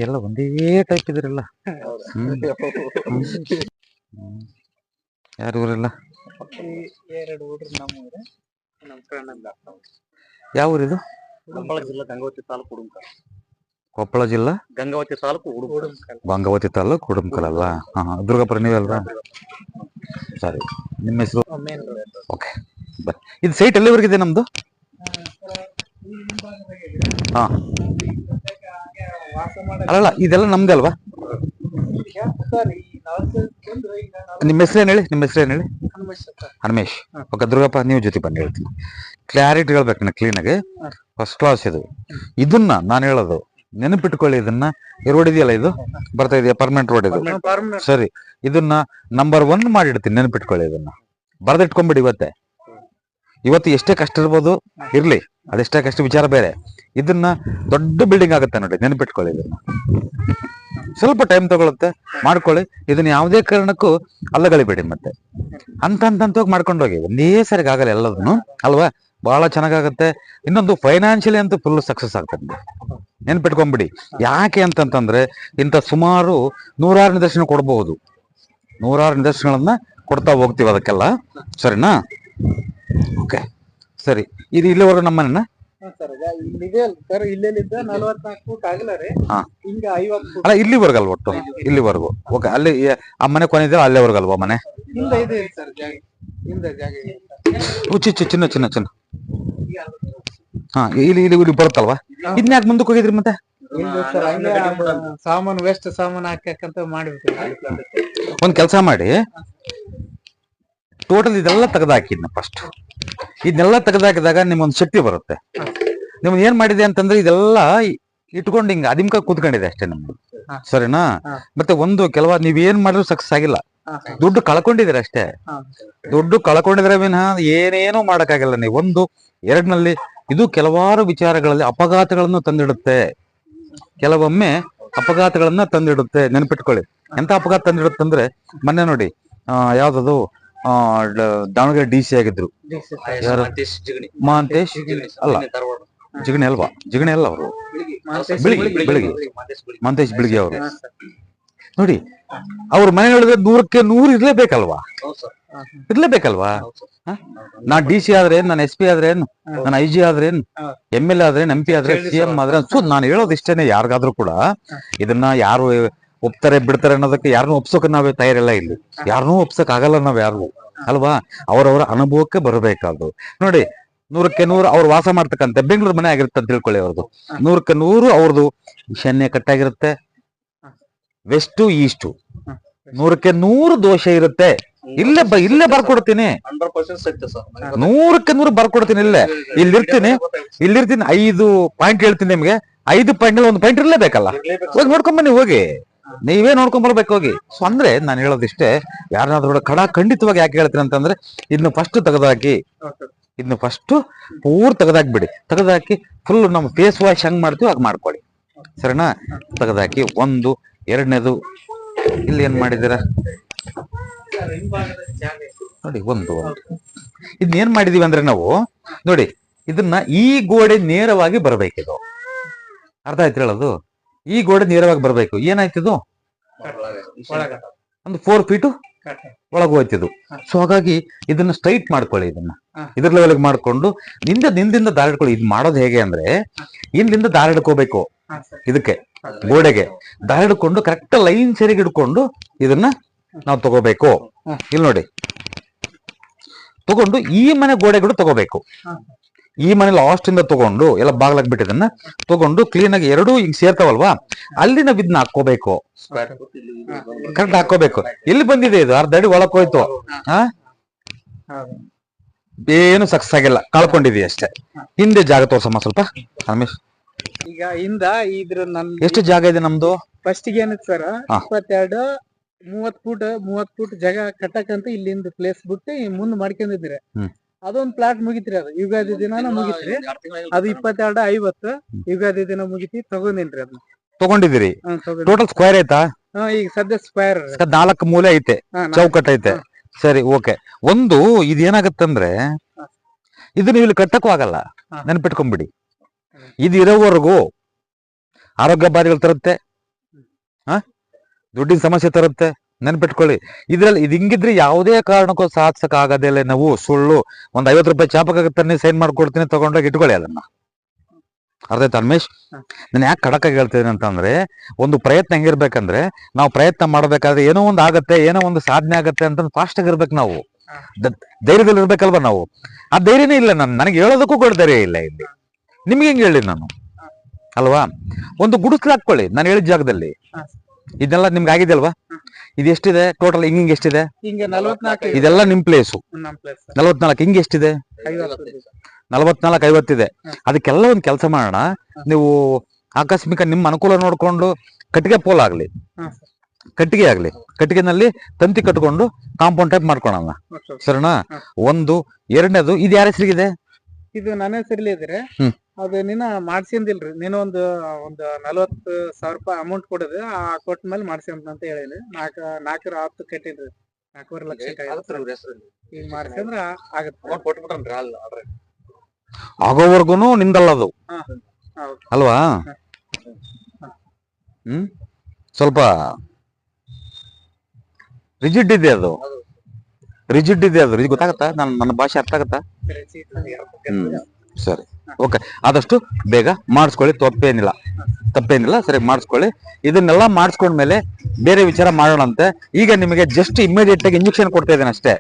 ಎಲ್ಲ ಒಂದೇ ಟೈಪ್ ಇದ್ರಲ್ಲ. ಯಾರು ಊರೆಲ್ಲ ಯಾವ ಊರಿದು? ಕೊಪ್ಪಳ ಜಿಲ್ಲಾ ಗಂಗಾವತಿ ತಾಲೂಕು ಉಡುಮಕಲ್. ಕೊಪ್ಪಳ ಜಿಲ್ಲಾ ಗಂಗಾವತಿ ತಾಲೂಕು ಗಂಗಾವತಿ ತಾಲೂಕು ಉಡುಮಕಲ್ ಅಲ್ಲ? ದುರ್ಗಾಪುರ ನೀವಲ್ವಾ? ಸರಿ, ನಿಮ್ಮ ಹೆಸರು? ಓಕೆ, ಬರ್. ಇದು ಸೈಟ್ ಎಲ್ಲಿವರೆಗಿದೆ ನಮ್ದು? ಹಾ, ಅಲ್ಲ ಇದೆಲ್ಲ ನಮ್ದೇ ಅಲ್ವಾ? ನಿಮ್ಮ ಹೆಸರೇನು ಹೇಳಿ? ಹನುಮೇಶ್. ಓಕೆ, ದುರ್ಗಪ್ಪ ನೀವು ಜೊತೆ ಬಂದು ಹೇಳ್ತೀನಿ. ಕ್ಲಾರಿಟಿ ಹೇಳ್ಬೇಕು ಕ್ಲೀನಾಗಿ. ಫಸ್ಟ್ ಕ್ಲಾಸ್ ಇದು. ಇದನ್ನ ನಾನು ಹೇಳೋದು ನೆನಪಿಟ್ಕೊಳ್ಳಿ. ಇದನ್ನ ರೋಡ್ ಇದೆಯಲ್ಲ, ಇದು ಬರ್ತಾ ಇದೆಯಾ? ಪರ್ಮನೆಂಟ್ ರೋಡ್ ಇದು. ಸರಿ, ಇದನ್ನ ನಂಬರ್ 1 ಮಾಡಿಡ್ತೀನಿ. ನೆನಪಿಟ್ಕೊಳ್ಳಿ, ಇದನ್ನ ಬರ್ದಿಟ್ಕೊಂಡ್ಬಿಡಿ. ಇವತ್ತು ಎಷ್ಟೇ ಕಷ್ಟ ಇರ್ಬೋದು, ಇರ್ಲಿ, ಅದೆಷ್ಟೇ ಕಷ್ಟ ವಿಚಾರ ಬೇರೆ. ಇದನ್ನ ದೊಡ್ಡ ಬಿಲ್ಡಿಂಗ್ ಆಗುತ್ತೆ ನೋಡಿ, ನೆನಪಿಟ್ಕೊಳ್ಳಿ. ಇದನ್ನ ಸ್ವಲ್ಪ ಟೈಮ್ ತಗೊಳುತ್ತೆ, ಮಾಡ್ಕೊಳ್ಳಿ. ಇದನ್ನ ಯಾವುದೇ ಕಾರಣಕ್ಕೂ ಅಲ್ಲಗಳಿಬೇಡಿ. ಮತ್ತೆ ಹಂತವಾಗಿ ಮಾಡ್ಕೊಂಡೋಗಿ, ಒಂದೇ ಸರಿಗೆ ಆಗಲ್ಲ ಎಲ್ಲದನ್ನು ಅಲ್ವಾ? ಬಹಳ ಚೆನ್ನಾಗಾಗತ್ತೆ. ಇನ್ನೊಂದು ಫೈನಾನ್ಷಿಯಲಿ ಅಂತೂ ಫುಲ್ ಸಕ್ಸಸ್ ಆಗ್ತದೆ. ನೆನ್ಪಿಟ್ಕೊಂಡ್ಬಿಡಿ. ಯಾಕೆ ಅಂತಂತಂದ್ರೆ ಇಂಥ ಸುಮಾರು 100 ನಿದರ್ಶನ ಕೊಡಬಹುದು. 100 ನಿದರ್ಶನಗಳನ್ನ ಕೊಡ್ತಾ ಹೋಗ್ತೀವಿ ಅದಕ್ಕೆಲ್ಲ. ಸರಿನಾ? ಓಕೆ, ಸರಿ. ಇದು ಇಲ್ಲಿವರೆಗೂ ನಮ್ಮನ್ನ ಅಲ್ಲ, ಇಲ್ಲಿವರೆಗಲ್ವ? ಒಟ್ಟು ಇಲ್ಲಿವರೆಗೂ. ಓಕೆ, ಅಲ್ಲಿ ಆ ಮನೆ ಕೊನೆ ಅಲ್ಲೇವರೆಗಲ್ವಾ ಮನೆ? ಚಿನ್ನ ಹಾ, ಇಲ್ಲಿ ಬರುತ್ತಲ್ವಾ? ಇದ್ನ್ಯಾಕೆ ಮುಂದಕ್ಕೆ ಹೋಗಿದ್ರಿ ಮತ್ತೆ? ಸಾಮಾನು ವೇಸ್ಟ್ ಸಾಮಾನು ಹಾಕಂತ ಮಾಡಿಬಿಟ್ಟು ಒಂದ್ ಕೆಲಸ ಮಾಡಿ, ಟೋಟಲ್ ಇದೆಲ್ಲ ತೆಗೆದಾಕಿದ್ನ ಫಸ್ಟ್. ಇದನ್ನೆಲ್ಲ ತೆಗೆದಾಕಿದಾಗ ನಿಮ್ಗೊಂದು ಶಕ್ತಿ ಬರುತ್ತೆ. ನಿಮ್ಗೆ ಏನ್ ಮಾಡಿದೆ ಅಂತಂದ್ರೆ ಇದೆಲ್ಲ ಇಟ್ಕೊಂಡು ಹಿಂಗ ಅದಿಮ್ಕ ಕೂತ್ಕೊಂಡಿದೆ ಅಷ್ಟೇ ನಮ್ದು. ಸರಿನಾ? ಮತ್ತೆ ಒಂದು ಕೆಲವು ನೀವೇನ್ ಮಾಡಿದ್ರು ಸಕ್ಸಸ್ ಆಗಿಲ್ಲ. ದುಡ್ಡು ಕಳ್ಕೊಂಡಿದ್ದೀರ ಅಷ್ಟೇ. ದುಡ್ಡು ಕಳ್ಕೊಂಡಿದ್ರೆ ವಿನಃ ಏನೇನೋ ಮಾಡಕ್ಕಾಗಲ್ಲ. ನೀವು 1, 2ನಲ್ಲಿ ಇದು ಕೆಲವಾರು ವಿಚಾರಗಳಲ್ಲಿ ಅಪಘಾತಗಳನ್ನು ತಂದಿಡುತ್ತೆ. ಕೆಲವೊಮ್ಮೆ ಅಪಘಾತಗಳನ್ನ ತಂದಿಡುತ್ತೆ. ನೆನಪಿಟ್ಕೊಳ್ಳಿ. ಎಂತ ಅಪಘಾತ ತಂದಿಡುತ್ತಂದ್ರೆ, ಮೊನ್ನೆ ನೋಡಿ, ಯಾವ್ದದು ದಾವಣಗೆರೆ DC ಆಗಿದ್ರು ಮಹಾಂತೇಶ್. ಅಲ್ಲ, ಜಿಗಣಿ ಅಲ್ವಾ? ಜಿಗಣಿ ಅಲ್ಲ, ಅವರು ಮಹಾಂತೇಶ್ ಬಿಳಿಗಿ ಅವರು. ನೋಡಿ, ಅವ್ರ ಮನೆ ಹೇಳಿದ್ರೆ 100ಕ್ಕೆ 100 ಇರ್ಲೇಬೇಕಲ್ವಾ? ನಾ DC ಆದ್ರೇನ್, ನಾನು SP ಆದ್ರೇನು, ನಾನು IG ಆದ್ರೇನು, MLA ಆದ್ರೇನು, MP ಆದ್ರೆ, CM ಆದ್ರೆ, ನಾನು ಹೇಳೋದು ಇಷ್ಟೇನೆ. ಯಾರಿಗಾದ್ರೂ ಕೂಡ ಇದನ್ನ ಯಾರು ಒಪ್ತಾರೆ ಬಿಡ್ತಾರೆ ಅನ್ನೋದಕ್ಕೆ ಯಾರನ್ನೂ ಒಪ್ಸೋಕೆ ನಾವೇ ತಯಾರಿಲ್ಲ. ಇಲ್ಲಿ ಯಾರನ್ನೂ ಒಪ್ಸಕ್ ಆಗಲ್ಲ ನಾವ್ ಯಾರು, ಅಲ್ವಾ? ಅವರವರ ಅನುಭವಕ್ಕೆ ಬರಬೇಕಾದ್ರು. ನೋಡಿ, 100ಕ್ಕೆ 100 ಅವ್ರು ವಾಸ ಮಾಡ್ತಕ್ಕಂಥ ಬೆಂಗಳೂರು ಮನೆ ಆಗಿರುತ್ತೆ ಅಂತ ತಿಳ್ಕೊಳ್ಳಿ. ಅವ್ರದ್ದು 100ಕ್ಕೆ 100 ಅವ್ರದ್ದು ಈಶಾನ್ಯ ಕಟ್ಟಾಗಿರುತ್ತೆ, ವೆಸ್ಟು ಈಸ್ಟು. 100ಕ್ಕೆ 100 ದೋಷ ಇರುತ್ತೆ. ಇಲ್ಲೇ ಬರ್ಕೊಡ್ತೀನಿ. 100ಕ್ಕೆ 100 ಬರ್ಕೊಡ್ತೀನಿ. ಇಲ್ಲಿರ್ತೀನಿ 5 ಪಾಯಿಂಟ್ ಹೇಳ್ತೀನಿ ನಿಮ್ಗೆ. 5 ಪಾಯಿಂಟ್ 1 ಪಾಯಿಂಟ್ ಇರ್ಲೇಬೇಕಲ್ಲ. ಹೋಗಿ ನೋಡ್ಕೊಂಬನ್ನಿ, ಹೋಗಿ ನೀವೇ ನೋಡ್ಕೊಂಬರ್ಬೇಕು ಹೋಗಿ. ಸೊ ಅಂದ್ರೆ ನಾನು ಹೇಳೋದಿಷ್ಟೇ, ಯಾರನ್ನಾದ್ರೂ ಖಂಡಿತವಾಗಿ ಯಾಕೆ ಹೇಳ್ತೀನಿ ಅಂತಂದ್ರೆ, ಇದನ್ನ ಫಸ್ಟ್ ತೆಗೆದಾಕಿ, ಇದನ್ನ ಫಸ್ಟ್ ಪೂರ್ ತೆಗೆದಾಕ್ಬಿಡಿ. ತೆಗೆದಾಕಿ ಫುಲ್ ನಮ್ಮ ಫೇಸ್ ವಾಶ್ ಹೆಂಗ್ ಮಾಡ್ತೀವಿ ಹಾಗೆ ಮಾಡ್ಕೊಳ್ಳಿ. ಸರಿನಾ? ತೆಗೆದಾಕಿ 1, 2ನೇದು ಇಲ್ಲಿ ಏನ್ ಮಾಡಿದ್ದೀರಾ ನೋಡಿ. ಒಂದು ಇದನ್ನ ಏನ್ ಮಾಡಿದೀವಿ ಅಂದ್ರೆ ನಾವು ನೋಡಿ, ಇದನ್ನ ಈ ಗೋಡೆ ನೇರವಾಗಿ ಬರ್ಬೇಕಿದು. ಅರ್ಥ ಆಯ್ತು ಹೇಳೋದು? ಈ ಗೋಡೆ ನೇರವಾಗಿ ಬರ್ಬೇಕು. ಏನಾಯ್ತಿದು? ಒಂದು 4 ಫೀಟು ಒಳಗೆ ಹೋಯ್ತಿದ್ದು. ಸೊ ಹಾಗಾಗಿ ಇದನ್ನ ಸ್ಟ್ರೈಟ್ ಮಾಡ್ಕೊಳ್ಳಿ. ಇದನ್ನ ಇದ್ರ ಲೆವೆಲ್ಗೆ ಮಾಡ್ಕೊಂಡು ನಿಂದಿಂದ ದಾರ ಹಿಡ್ಕೊಳ್ಳಿ. ಇದು ಮಾಡೋದು ಹೇಗೆ ಅಂದ್ರೆ, ಇಲ್ಲಿಂದ ದಾರ ಹಿಡ್ಕೋಬೇಕು. ಇದಕ್ಕೆ ಗೋಡೆಗೆ ದಾರ ಹಿಡ್ಕೊಂಡು ಕರೆಕ್ಟ್ ಲೈನ್ ಸರಿಗೆ ಹಿಡ್ಕೊಂಡು ಇದನ್ನ ನಾವು ತಗೋಬೇಕು. ಇಲ್ಲಿ ನೋಡಿ, ತಗೊಂಡು ಈ ಮನೆ ಗೋಡೆಗಳು ತಗೋಬೇಕು. ಈ ಮನೆ ಲಾಸ್ಟ್ ಇಂದ ತಗೊಂಡು ಎಲ್ಲ ಬಾಗ್ಲಾಗ್ಬಿಟ್ಟಿದನ್ನ ತಗೊಂಡು ಕ್ಲೀನ್ ಆಗಿ ಎರಡೂ ಹಿಂಗ್ ಸೇರ್ತಾವಲ್ವಾ, ಅಲ್ಲಿ ನಾವ್ ಇದನ್ನ ಹಾಕೋಬೇಕು. ಕರೆಕ್ಟ್ ಹಾಕೋಬೇಕು. ಎಲ್ಲಿ ಬಂದಿದೆ ಇದು? ಅರ್ಧ ಅಡಿ ಒಳಕ್ ಹೋಯ್ತು. ಏನು ಸಕ್ಸಸ್ ಆಗಿಲ್ಲ, ಕಳ್ಕೊಂಡಿದೀವಿ ಅಷ್ಟೇ. ಹಿಂದೆ ಜಾಗ ತೋರ್ಸಮ್ಮ ಸ್ವಲ್ಪ ರಮೇಶ್. ಈಗ ಹಿಂದ ಇದ್ರ ಎಷ್ಟು ಜಾಗ ಇದೆ ನಮ್ದು? ಫಸ್ಟ್ ಏನಕ್ಕೆ ಸರ್ 22 30 ಫೂಟ್ ಜಾಗ ಕಟ್ಟಕಂತ ಇಲ್ಲಿಂದ ಪ್ಲೇಸ್ ಬಿಟ್ಟು ಮುಂದ್ ಮಾಡ್ಕೊಂಡಿದ್ರಿ. ಅದೊಂದ್ ಪ್ಲಾಟ್ ಮುಗಿತ್ರಿ. ಅದು ಯುಗಾದಿ ದಿನಾನ ಮುಗಿತ್ರಿ. ಅದು 22-50 ಯುಗಾದಿ ದಿನ ಮುಗಿತಿ ತಗೊಂಡಿನ್ರಿ. ಅದನ್ನ ತಗೊಂಡಿದ್ದೀರಿ. ಟೋಟಲ್ ಸ್ಕ್ವೇರ್ ಆಯ್ತಾ? ಈಗ ಸದ್ಯ ಸ್ಕ್ವೇರ್ 4 ಮೂಲೆ ಐತೆ, ಚೌಕಟ್ ಐತೆ. ಸರಿ, ಓಕೆ. ಒಂದು ಇದೇನಾಗತ್ತಂದ್ರೆ, ಇದು ನೀವು ಇಲ್ಲಿ ಕಟ್ಟಕ್ಕೂ ಆಗಲ್ಲ. ನೆನ್ಪಿಟ್ಕೊಂಡ್ಬಿಡಿ. ಇದು ಇರೋವರೆಗೂ ಆರೋಗ್ಯ ಬಾಧೆಗಳು ತರುತ್ತೆ, ದುಡ್ಡಿನ ಸಮಸ್ಯೆ ತರುತ್ತೆ. ನೆನ್ಪಿಟ್ಕೊಳ್ಳಿ. ಇದ್ರಲ್ಲಿ ಇದು ಹಿಂಗಿದ್ರೆ ಯಾವುದೇ ಕಾರಣಕ್ಕೂ ಸಾಧಿಸಕ್ ಆಗದಿಲ್ಲ. ನಾವು ಸುಳ್ಳು ಒಂದ್ 50 ರೂಪಾಯಿ ಚಾಪಕಾಗತ್ತೆ ಸೈನ್ ಮಾಡ್ಕೊಡ್ತೀನಿ, ತಗೊಂಡೋಗಿ ಇಟ್ಕೊಳ್ಳಿ ಅದನ್ನ. ಅರ್ಥ ಆಯ್ತು ಅನ್ಮೇಶ್? ನಾನು ಯಾಕೆ ಖಡಕಾಗಿ ಹೇಳ್ತೀನಿ ಅಂತಂದ್ರೆ, ಒಂದು ಪ್ರಯತ್ನ ಹೆಂಗಿರ್ಬೇಕಂದ್ರೆ, ನಾವು ಪ್ರಯತ್ನ ಮಾಡ್ಬೇಕಾದ್ರೆ ಏನೋ ಒಂದು ಆಗತ್ತೆ, ಏನೋ ಒಂದು ಸಾಧನೆ ಆಗತ್ತೆ ಅಂತ ಫಾಸ್ಟ್ ಆಗಿರ್ಬೇಕು. ನಾವು ಧೈರ್ಯದಲ್ಲಿ ಇರ್ಬೇಕಲ್ವಾ ನಾವು? ಆ ಧೈರ್ಯನೇ ಇಲ್ಲ. ನನಗೆ ಹೇಳೋದಕ್ಕೂ ಕೂಡ ಧೈರ್ಯ ಇಲ್ಲ ಇಲ್ಲಿ. ನಿಮ್ಗೆ ಹೆಂಗ್ ಹೇಳಿ ನಾನು, ಅಲ್ವಾ? ಒಂದು ಗುಡಿಸ್ಲು ಹಾಕೊಳ್ಳಿ ನಾನು ಹೇಳಿದ ಜಾಗದಲ್ಲಿ. ಇದೆಲ್ಲ ನಿಮ್ಗೆ ಆಗಿದೆ ಅಲ್ವಾ? ಇದು ಎಷ್ಟಿದೆ ಟೋಟಲ್? ಹಿಂಗ್ ಎಷ್ಟಿದೆ? ಇದೆಲ್ಲ ನಿಮ್ ಪ್ಲೇಸು 44. ಹಿಂಗ್ ಎಷ್ಟಿದೆ? 44, 50 ಇದೆ. ಅದಕ್ಕೆಲ್ಲ ಒಂದ್ ಕೆಲಸ ಮಾಡೋಣ. ನೀವು ಆಕಸ್ಮಿಕ ನಿಮ್ ಅನುಕೂಲ ನೋಡ್ಕೊಂಡು ಕಟ್ಟಿಗೆ ಪೋಲ್ ಆಗ್ಲಿ, ಕಟ್ಟಿಗೆ ಆಗ್ಲಿ, ಕಟ್ಟಿಗೆನಲ್ಲಿ ತಂತಿ ಕಟ್ಕೊಂಡು ಕಾಂಪೌಂಡ್ ಟೈಪ್ ಮಾಡ್ಕೊಳೋಣ, ಸರಿನಾ? ಒಂದು. ಎರಡನೇದು, ಇದು ಯಾರ ಹೆಸರಿಗಿದೆ? ಇದು ನನ್ನ ಹೆಸರಲ್ಲಿ ಇದ್ರೆ ಅದು ನೀನ ಮಾಡ್ಸಿಂದಿಲ್ರಿ. ನೀನು ಒಂದು 40,000 ರೂಪಾಯಿ ಅಮೌಂಟ್ ಕೊಡೋದು, ಆ ಕೊಟ್ಟ ಮೇಲೆ ಮಾಡ್ಸಿಂತ ಅಂತ ಹೇಳಿದ್ರಿ. 4 10 ಕಟ್ಟಿದ್ರಿ, 4.5 ಲಕ್ಷ ಈಗ ಮಾಡ್ಸಿಂದ್ರ ಆಗತ್ತೆ. ಆಗೋವರ್ಗುನು ನಿಂದಲ್ಲದು ಅಲ್ವಾ? ಸ್ವಲ್ಪ ರಿಜಿಡ್ ಇದೆ ಅದು, ರಿಜಿಡ್ ಇದೆ ಅದು. ಇದು ಗೊತ್ತಾಗತ್ತಾ? ನನ್ನ ಭಾಷೆ ಅರ್ಥ ಆಗತ್ತಾ? ಸರಿ, ಓಕೆ. ಆದಷ್ಟು ಬೇಗ ಮಾಡಿಸ್ಕೊಳ್ಳಿ, ತಪ್ಪೇನಿಲ್ಲ. ಸರಿ, ಮಾಡಿಸ್ಕೊಳ್ಳಿ. ಇದನ್ನೆಲ್ಲ ಮಾಡಿಸ್ಕೊಂಡ್ಮೇಲೆ ಬೇರೆ ವಿಚಾರ ಮಾಡೋಣಂತೆ. ಈಗ ನಿಮಗೆ ಜಸ್ಟ್ ಇಮಿಡಿಯೇಟ್ ಆಗಿ ಇಂಜೆಕ್ಷನ್ ಕೊಡ್ತಾ ಇದ್ದೇನೆ ಅಷ್ಟೇ.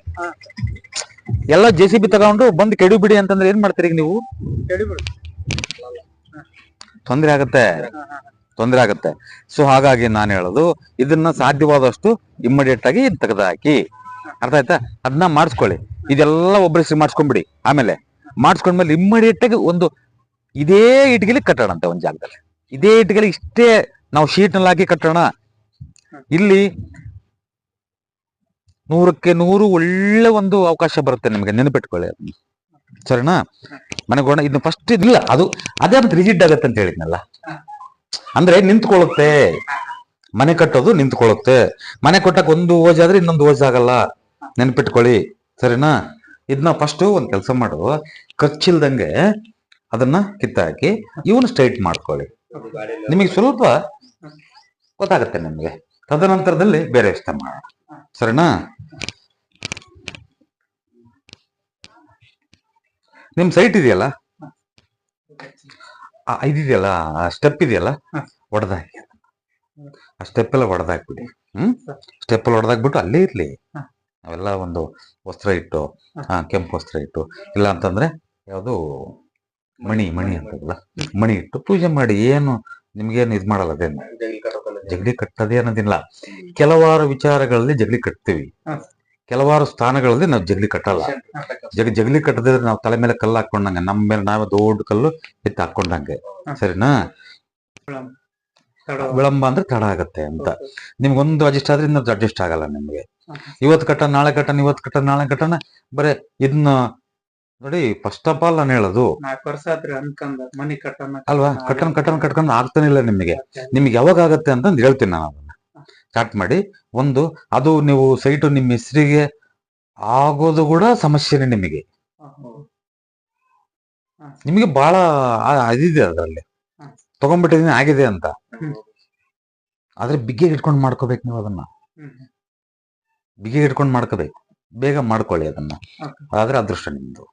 ಎಲ್ಲ JCB ತಗೊಂಡು ಬಂದು ಕೆಡು ಬಿಡಿ ಅಂತಂದ್ರೆ ಏನ್ ಮಾಡ್ತೀರಿ ಈಗ ನೀವು? ತೊಂದರೆ ಆಗತ್ತೆ. ಸೊ ಹಾಗಾಗಿ ನಾನು ಹೇಳೋದು, ಇದನ್ನ ಸಾಧ್ಯವಾದಷ್ಟು ಇಮಿಡಿಯೇಟ್ ಆಗಿ ತೆಗೆದಾಕಿ. ಅರ್ಥ ಆಯ್ತಾ? ಅದನ್ನ ಮಾಡಿಸ್ಕೊಳ್ಳಿ. ಇದೆಲ್ಲ ಒಬ್ಬರಿಗೆ ಮಾಡಿಸ್ಕೊಂಡ್ಬಿಡಿ. ಆಮೇಲೆ ಮಾಡಿಸ್ಕೊಂಡ್ಮೇಲೆ ಇಮಿಡಿಯೇಟ್ ಆಗಿ ಒಂದು ಇದೇ ಇಟ್ಗಿಲಿ ಕಟ್ಟೋಣಂತೆ. ಒಂದ್ ಜಾಗದಲ್ಲಿ ಇದೇ ಇಟ್ಗಿಲಿ ಇಷ್ಟೇ ನಾವು ಶೀಟ್ ನಲ್ಲಿ ಹಾಕಿ ಕಟ್ಟೋಣ. ಇಲ್ಲಿ 100ಕ್ಕೆ 100 ಒಳ್ಳೆ ಒಂದು ಅವಕಾಶ ಬರುತ್ತೆ ನಿಮಗೆ, ನೆನಪಿಟ್ಕೊಳ್ಳಿ ಅದನ್ನ, ಸರಿನಾ? ಮನೆಗೋಣ. ಇದು ಫಸ್ಟ್ ಇದಿಲ್ಲ, ಅದೇ ಮತ್ತೆ ರಿಜಿಡ್ ಆಗತ್ತೆ ಅಂತ ಹೇಳಿದ್ನಲ್ಲ. ಅಂದ್ರೆ ನಿಂತ್ಕೊಳ್ಳುತ್ತೆ, ಮನೆ ಕಟ್ಟೋದು ನಿಂತ್ಕೊಳ್ಳುತ್ತೆ. ಮನೆ ಕೊಟ್ಟಕ್ ಒಂದು ಓಜ್ ಆದ್ರೆ ಇನ್ನೊಂದು ಓಜ್ ಆಗಲ್ಲ, ನೆನ್ಪಿಟ್ಕೊಳ್ಳಿ, ಸರಿನಾ? ಇದನ್ನ ಫಸ್ಟ್ ಒಂದ್ ಕೆಲಸ ಮಾಡು, ಖರ್ಚಿಲ್ದಂಗೆ ಅದನ್ನ ಕಿತ್ತಾಕಿ ಇವನು ಸ್ಟ್ರೈಟ್ ಮಾಡ್ಕೊಳ್ಳಿ. ನಿಮಗೆ ಸ್ವಲ್ಪ ಗೊತ್ತಾಗತ್ತೆ ನಿಮ್ಗೆ. ತದನಂತರದಲ್ಲಿ ಬೇರೆ ಇಷ್ಟ ಮಾಡೋಣ, ಸರಿನಾ? ನಿಮ್ ಸೈಟ್ ಇದೆಯಲ್ಲ, ಇದಿದೆಯಲ್ಲ, ಸ್ಟೆಪ್ ಇದೆಯಲ್ಲ, ಒಡೆದಾಕಿ. ಆ ಸ್ಟೆಪ್ ಎಲ್ಲ ಒಡೆದಾಕ್ಬಿಡಿ. ಸ್ಟೆಪ್ ಎಲ್ಲ ಹೊಡೆದಾಕ್ಬಿಟ್ಟು ಅಲ್ಲೇ ಇರ್ಲಿ. ಅವೆಲ್ಲ ಒಂದು ವಸ್ತ್ರ ಇಟ್ಟು, ಕೆಂಪು ವಸ್ತ್ರ ಇಟ್ಟು, ಇಲ್ಲ ಅಂತಂದ್ರೆ ಯಾವುದು ಮಣಿ ಅಂತಲ್ಲ, ಮಣಿ ಇಟ್ಟು ಪೂಜೆ ಮಾಡಿ. ಏನು ನಿಮ್ಗೇನು ಇದ್ ಮಾಡಲ್ಲ, ಅದೇನು ಜಗಲಿ ಕಟ್ಟದೇ ಅನ್ನೋದಿಲ್ಲ. ಕೆಲವಾರು ವಿಚಾರಗಳಲ್ಲಿ ಜಗಲಿ ಕಟ್ತೀವಿ, ಕೆಲವಾರು ಸ್ಥಾನಗಳಲ್ಲಿ ನಾವು ಜಗಲಿ ಕಟ್ಟಲ್ಲ. ಜಗಲಿ ಕಟ್ಟದಿದ್ರೆ ನಾವು ತಲೆ ಮೇಲೆ ಕಲ್ಲು ಹಾಕೊಂಡಂಗೆ, ನಮ್ಮ ಮೇಲೆ ನಾವೇ ದೊಡ್ಡ ಕಲ್ಲು ಎತ್ತಿ ಹಾಕೊಂಡಂಗೆ, ಸರಿನಾ? ವಿಳಂಬ ಅಂದ್ರೆ ತಡ ಆಗತ್ತೆ ಅಂತ. ನಿಮ್ಗೊಂದು ಅಡ್ಜಸ್ಟ್ ಆದ್ರೆ ಇನ್ನೊಂದು ಅಡ್ಜಸ್ಟ್ ಆಗಲ್ಲ ನಿಮ್ಗೆ. ಇವತ್ತು ಕಟ್ಟಣ, ನಾಳೆ ಕಟ್ಟಣ, ಇವತ್ತು ಕಟ್ಟಣ, ನಾಳೆ ಕಟ್ಟಣ, ಬರೇ ಇದನ್ನ ನೋಡಿ. ಫಸ್ಟ್ ಆಫ್ ಆಲ್ ನಾನು ಹೇಳೋದು, ಅಲ್ವಾ, ಕಟ್ಕೊಂಡು ಆಗ್ತಾನೆ ಇಲ್ಲ ನಿಮಗೆ. ನಿಮ್ಗೆ ಯಾವಾಗ ಆಗತ್ತೆ ಅಂತಂದು ಹೇಳ್ತೀನಿ ನಾನು. ಅದನ್ನ ಸ್ಟಾರ್ಟ್ ಮಾಡಿ. ಒಂದು, ಅದು ನೀವು ಸೈಟು ನಿಮ್ಮ ಹೆಸರಿಗೆ ಆಗೋದು ಕೂಡ ಸಮಸ್ಯೆನೆ ನಿಮಗೆ ಬಹಳ ಅದಿದೆ ಅದರಲ್ಲಿ. ತಗೊಂಡ್ಬಿಟ್ಟಿದೀನಿ ಆಗಿದೆ ಅಂತ, ಆದ್ರೆ ಬಿಗ್ಗೆ ಇಟ್ಕೊಂಡು ಮಾಡ್ಕೋಬೇಕು ನೀವು. ಅದನ್ನ ಬಿಗ್ಗೆ ಇಟ್ಕೊಂಡು ಮಾಡ್ಕೋಬೇಕು. ಬೇಗ ಮಾಡ್ಕೊಳ್ಳಿ ಅದನ್ನ, ಆದ್ರೆ ಅದೃಷ್ಟ ನಿಮ್ದು,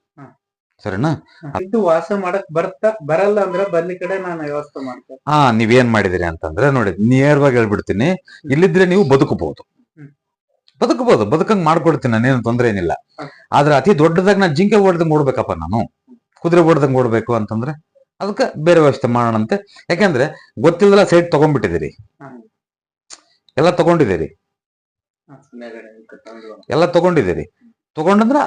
ಸರಿನಾ? ವಾಸ ಮಾಡಕ್ ಬರಲ್ಲ ಅಂದ್ರೆ ಬನ್ನಿ ಕಡೆ ನಾನು ವ್ಯವಸ್ಥೆ ಮಾಡ್ತೇನೆ. ನೀವೇನ್ ಮಾಡಿದಿರಿ ಅಂತಂದ್ರೆ ನೋಡಿ, ನೇರವಾಗಿ ಹೇಳ್ಬಿಡ್ತೀನಿ. ಇಲ್ಲಿದ್ರೆ ನೀವು ಬದುಕಬಹುದು, ಬದುಕಂಗ್ ಮಾಡ್ಕೊಡ್ತೀನಿ, ನಾನೇನು ತೊಂದ್ರೆ ಏನಿಲ್ಲ. ಆದ್ರೆ ಅತಿ ದೊಡ್ಡದಾಗಿ ನಾನು ಜಿಂಕೆ ಓಡ್ದಂಗ್ ಓಡ್ಬೇಕಪ್ಪ, ನಾನು ಕುದುರೆ ಓಡ್ದಂಗ್ ಓಡ್ಬೇಕು ಅಂತಂದ್ರೆ ಅದಕ್ಕೆ ಬೇರೆ ವ್ಯವಸ್ಥೆ ಮಾಡೋಣಂತೆ. ಯಾಕೆಂದ್ರೆ ಗೊತ್ತಿಲ್ಲದ ಸೈಟ್ ತಗೊಂಡ್ಬಿಟ್ಟಿದ್ದೀರಿ, ಎಲ್ಲ ತಗೊಂಡಿದ್ದೀರಿ. ತಗೊಂಡಂದ್ರೆ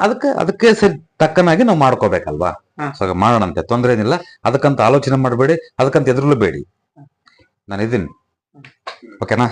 ಅದಕ್ಕೆ ಸರಿ ತಕ್ಕನಾಗಿ ನಾವು ಮಾಡ್ಕೋಬೇಕಲ್ವಾ? ಸೊ ಮಾಡೋಣಂತೆ, ತೊಂದ್ರೆ ಏನಿಲ್ಲ. ಅದಕ್ಕಂತ ಆಲೋಚನೆ ಮಾಡಬೇಡಿ, ಅದಕ್ಕಂತ ಎದುರಲು ಬೇಡಿ. ನಾನು ಇದೀನಿ, ಓಕೆನಾ?